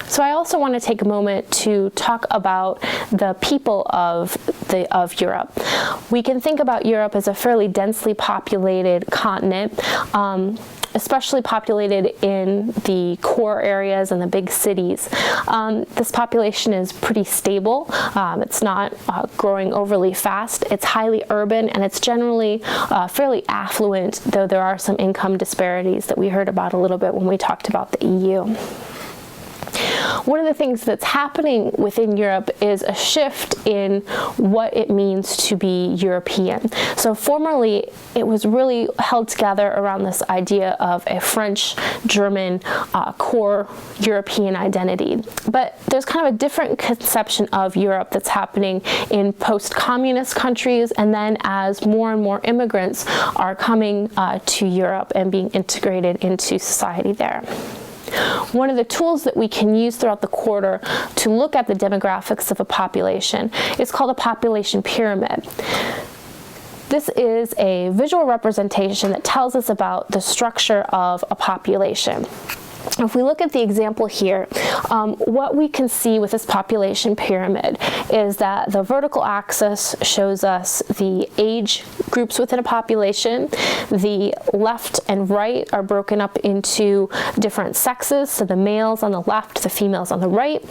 So I also want to take a moment to talk about the people of Europe. We can think about Europe as a fairly densely populated continent, especially populated in the core areas and the big cities. This population is pretty stable. It's not growing overly fast. It's highly urban, and it's generally fairly affluent, though there are some income disparities that we heard about a little bit when we talked about the EU. One of the things that's happening within Europe is a shift in what it means to be European. So formerly, it was really held together around this idea of a French-German core European identity. But there's kind of a different conception of Europe that's happening in post-communist countries, and then as more and more immigrants are coming to Europe and being integrated into society there. One of the tools that we can use throughout the quarter to look at the demographics of a population is called a population pyramid. This is a visual representation that tells us about the structure of a population. If we look at the example here, what we can see with this population pyramid is that the vertical axis shows us the age groups within a population. The left and right are broken up into different sexes, so the males on the left, the females on the right,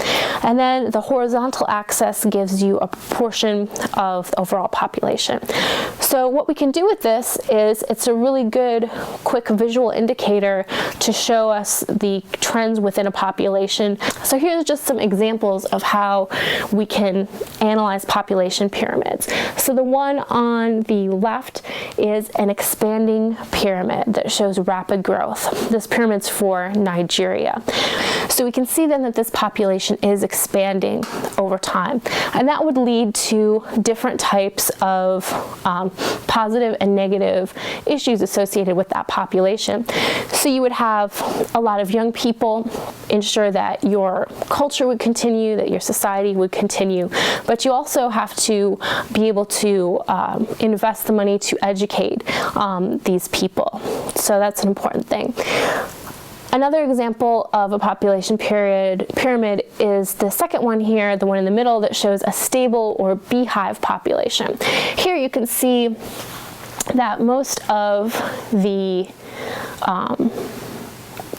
and then the horizontal axis gives you a proportion of the overall population. So what we can do with this is it's a really good quick visual indicator to show us the trends within a population. So here's just some examples of how we can analyze population pyramids. So the one on the left is an expanding pyramid that shows rapid growth. This pyramid's for Nigeria. So we can see then that this population is expanding over time, and that would lead to different types of positive and negative issues associated with that population. So you would have a lot of young people, ensure that your culture would continue, that your society would continue, but you also have to be able to invest the money to educate these people. So that's an important thing. Another example of a population pyramid is the second one here, the one in the middle that shows a stable or beehive population. Here you can see that most of the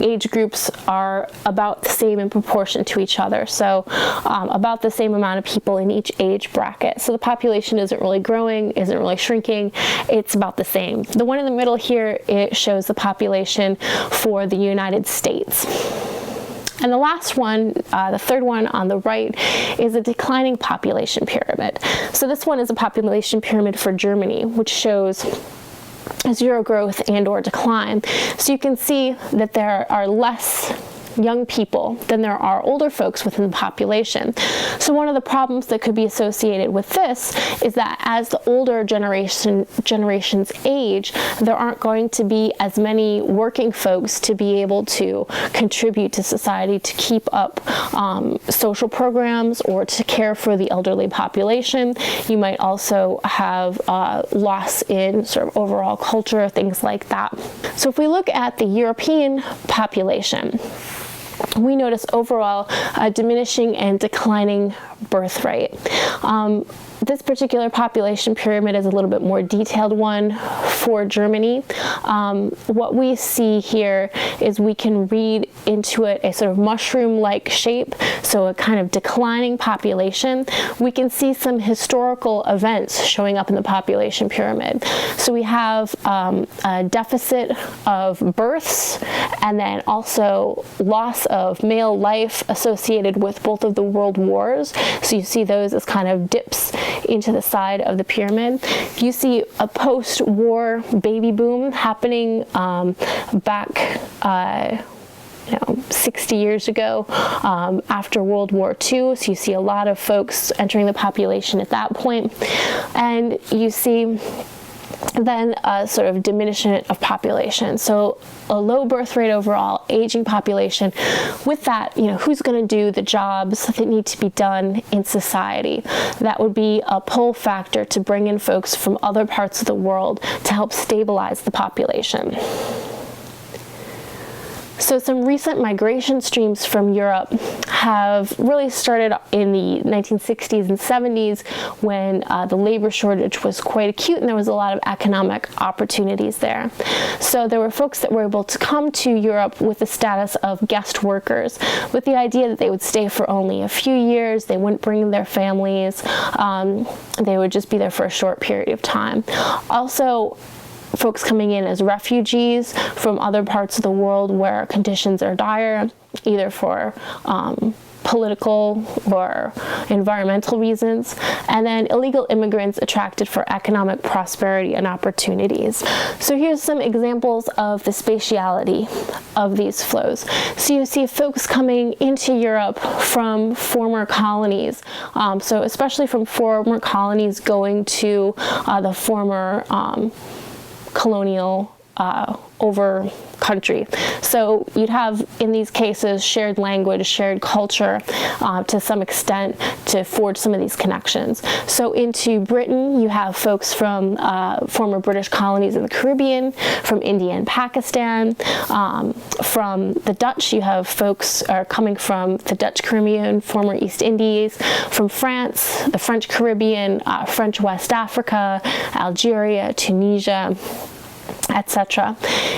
age groups are about the same in proportion to each other, so about the same amount of people in each age bracket. So the population isn't really growing, isn't really shrinking, it's about the same. The one in the middle here, it shows the population for the United States. And the last one, the third one on the right, is a declining population pyramid. So this one is a population pyramid for Germany, which shows zero growth and or decline. So you can see that there are less young people than there are older folks within the population. So one of the problems that could be associated with this is that as the older generations age, there aren't going to be as many working folks to be able to contribute to society to keep up social programs or to care for the elderly population. You might also have loss in sort of overall culture, things like that. So if we look at the European population, we notice overall a diminishing and declining birth rate. This particular population pyramid is a little bit more detailed one for Germany. What we see here is we can read into it a sort of mushroom-like shape, so a kind of declining population. We can see some historical events showing up in the population pyramid. So we have a deficit of births, and then also loss of male life associated with both of the world wars. So you see those as kind of dips into the side of the pyramid. You see a post-war baby boom happening back 60 years ago after World War II. So you see a lot of folks entering the population at that point. And you see then a sort of diminishment of population. So a low birth rate overall, aging population. With that, who's going to do the jobs that need to be done in society? That would be a pull factor to bring in folks from other parts of the world to help stabilize the population. So some recent migration streams from Europe have really started in the 1960s and 70s when the labor shortage was quite acute and there was a lot of economic opportunities there. So there were folks that were able to come to Europe with the status of guest workers, with the idea that they would stay for only a few years, they wouldn't bring their families, they would just be there for a short period of time. Also, folks coming in as refugees from other parts of the world where conditions are dire, either for political or environmental reasons, and then illegal immigrants attracted for economic prosperity and opportunities. So here's some examples of the spatiality of these flows. So you see folks coming into Europe from former colonies, so especially from former colonies going to the former colonial over country. So you'd have, in these cases, shared language, shared culture to some extent to forge some of these connections. So into Britain, you have folks from former British colonies in the Caribbean, from India and Pakistan. From the Dutch, you have folks coming from the Dutch Caribbean, former East Indies, from France, the French Caribbean, French West Africa, Algeria, Tunisia, etc.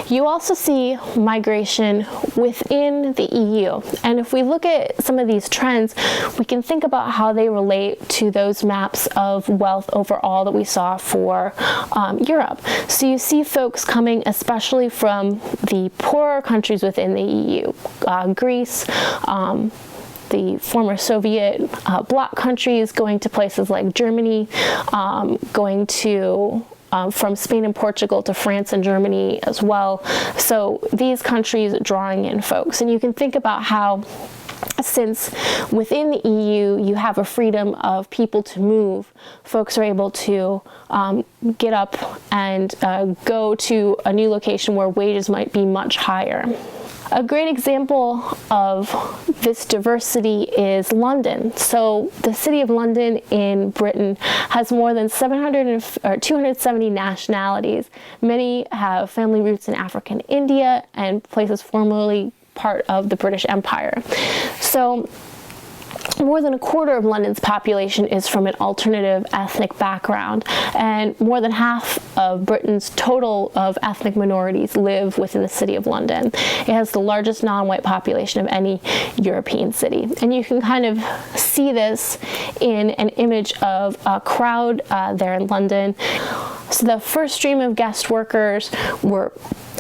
You also see migration within the EU. And if we look at some of these trends, we can think about how they relate to those maps of wealth overall that we saw for Europe. So you see folks coming especially from the poorer countries within the EU, Greece, the former Soviet bloc countries, going to places like Germany, going to from Spain and Portugal to France and Germany as well. So these countries drawing in folks. And you can think about how, since within the EU you have a freedom of people to move, folks are able to get up and go to a new location where wages might be much higher. A great example of this diversity is London. So the city of London in Britain has more than 270 nationalities. Many have family roots in Africa and India and places formerly part of the British Empire. So more than a quarter of London's population is from an alternative ethnic background, and more than half of Britain's total of ethnic minorities live within the city of London. It has the largest non-white population of any European city. And you can kind of see this in an image of a crowd there in London. So the first stream of guest workers were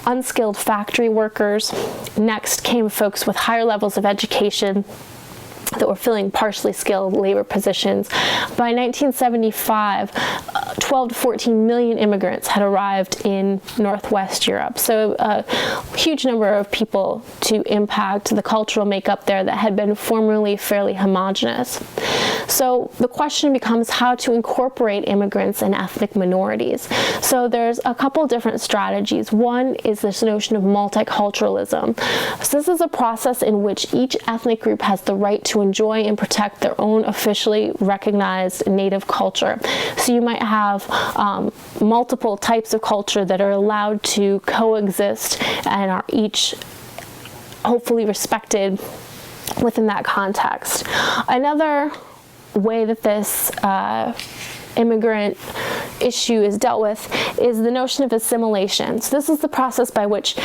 unskilled factory workers. Next came folks with higher levels of education that were filling partially skilled labor positions. By 1975, 12 to 14 million immigrants had arrived in Northwest Europe. So a huge number of people to impact the cultural makeup there that had been formerly fairly homogenous. So the question becomes how to incorporate immigrants and ethnic minorities. So there's a couple different strategies. One is this notion of multiculturalism. So this is a process in which each ethnic group has the right to enjoy and protect their own officially recognized native culture. So you might have multiple types of culture that are allowed to coexist and are each hopefully respected within that context. Another way that this immigrant issue is dealt with is the notion of assimilation. So this is the process by which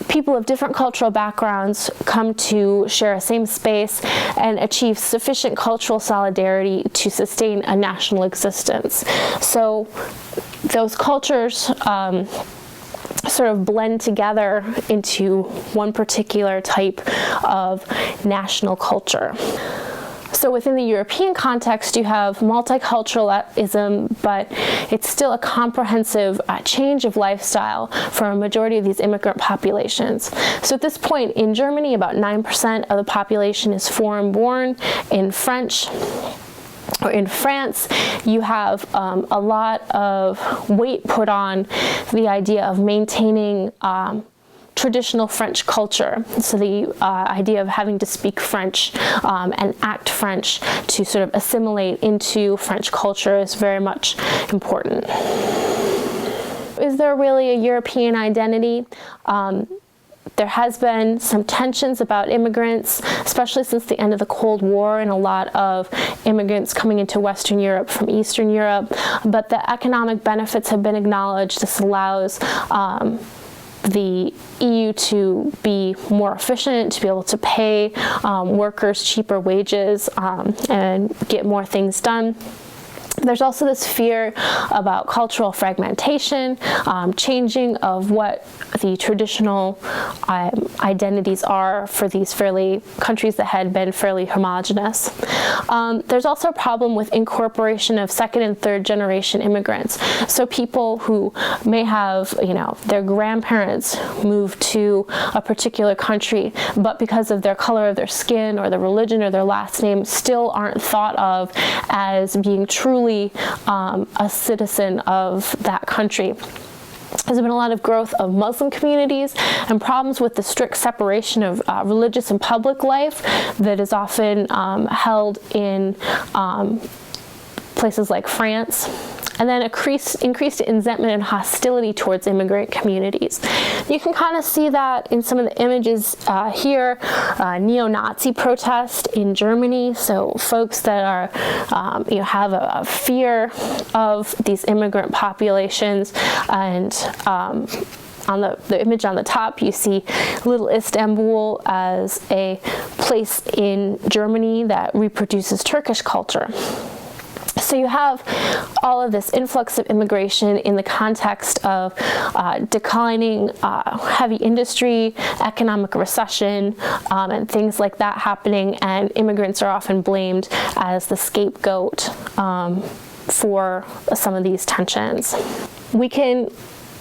people of different cultural backgrounds come to share a same space and achieve sufficient cultural solidarity to sustain a national existence. So those cultures sort of blend together into one particular type of national culture. So within the European context, you have multiculturalism, but it's still a comprehensive change of lifestyle for a majority of these immigrant populations. So at this point, in Germany, about 9% of the population is foreign-born. In France, you have a lot of weight put on the idea of maintaining traditional French culture. So the idea of having to speak French and act French to sort of assimilate into French culture is very much important. Is there really a European identity? there has been some tensions about immigrants, especially since the end of the Cold War, and a lot of immigrants coming into Western Europe from Eastern Europe, but the economic benefits have been acknowledged. This allows the EU to be more efficient, to be able to pay workers cheaper wages and get more things done. There's also this fear about cultural fragmentation, changing of what the traditional identities are for these countries that had been fairly homogenous. There's also a problem with incorporation of second and third generation immigrants. So people who may have, their grandparents moved to a particular country, but because of their color of their skin or their religion or their last name, still aren't thought of as being truly a citizen of that country. There's been a lot of growth of Muslim communities and problems with the strict separation of religious and public life that is often held in places like France. And then increased resentment and hostility towards immigrant communities. You can kind of see that in some of the images here. Neo-Nazi protest in Germany, so folks that are, have a fear of these immigrant populations. And on the image on the top, you see Little Istanbul as a place in Germany that reproduces Turkish culture. So you have all of this influx of immigration in the context of declining heavy industry, economic recession, and things like that happening, and immigrants are often blamed as the scapegoat for some of these tensions. We can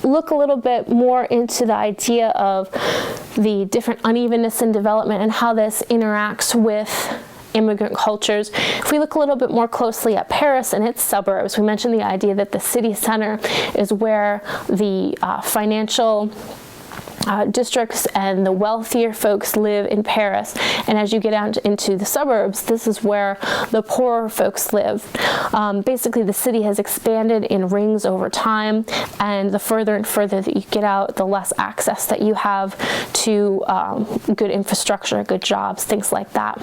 look a little bit more into the idea of the different unevenness in development and how this interacts with immigrant cultures. If we look a little bit more closely at Paris and its suburbs, we mentioned the idea that the city center is where the financial districts and the wealthier folks live in Paris, and as you get out into the suburbs, this is where the poorer folks live. Basically, the city has expanded in rings over time, and the further and further that you get out, the less access that you have to good infrastructure, good jobs, things like that.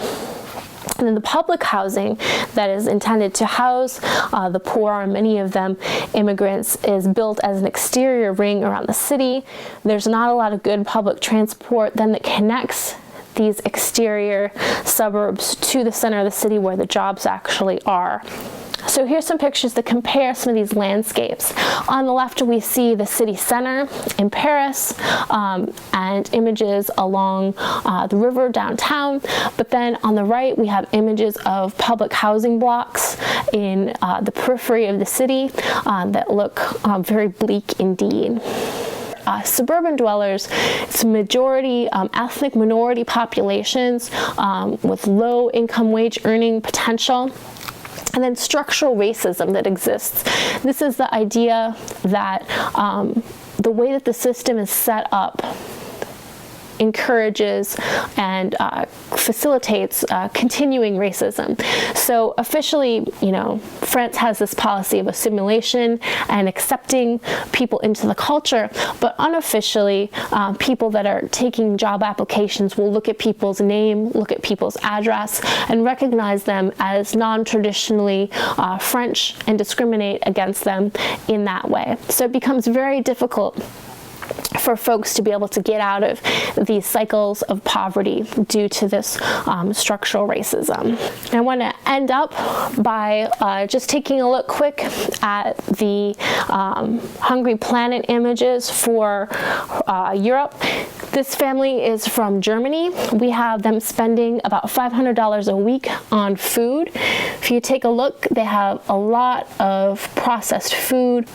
And then the public housing that is intended to house the poor, and many of them immigrants, is built as an exterior ring around the city. There's not a lot of good public transport then that connects these exterior suburbs to the center of the city where the jobs actually are. So here's some pictures that compare some of these landscapes. On the left, we see the city center in Paris and images along the river downtown. But then on the right, we have images of public housing blocks in the periphery of the city that look very bleak indeed. Suburban dwellers, it's majority ethnic minority populations with low income wage earning potential. And then structural racism that exists. This is the idea that the way that the system is set up encourages and facilitates continuing racism. So officially, France has this policy of assimilation and accepting people into the culture, but unofficially, people that are taking job applications will look at people's name, look at people's address, and recognize them as non-traditionally French and discriminate against them in that way. So it becomes very difficult for folks to be able to get out of these cycles of poverty due to this structural racism. And I want to end up by just taking a look quick at the Hungry Planet images for Europe. This family is from Germany. We have them spending about $500 a week on food. If you take a look, they have a lot of processed food.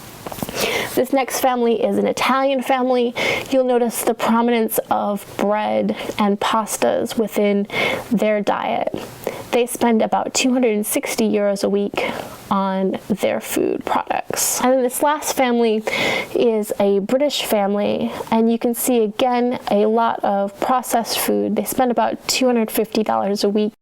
This next family is an Italian family. You'll notice the prominence of bread and pastas within their diet. They spend about 260 euros a week on their food products. And then this last family is a British family, and you can see again a lot of processed food. They spend about $250 a week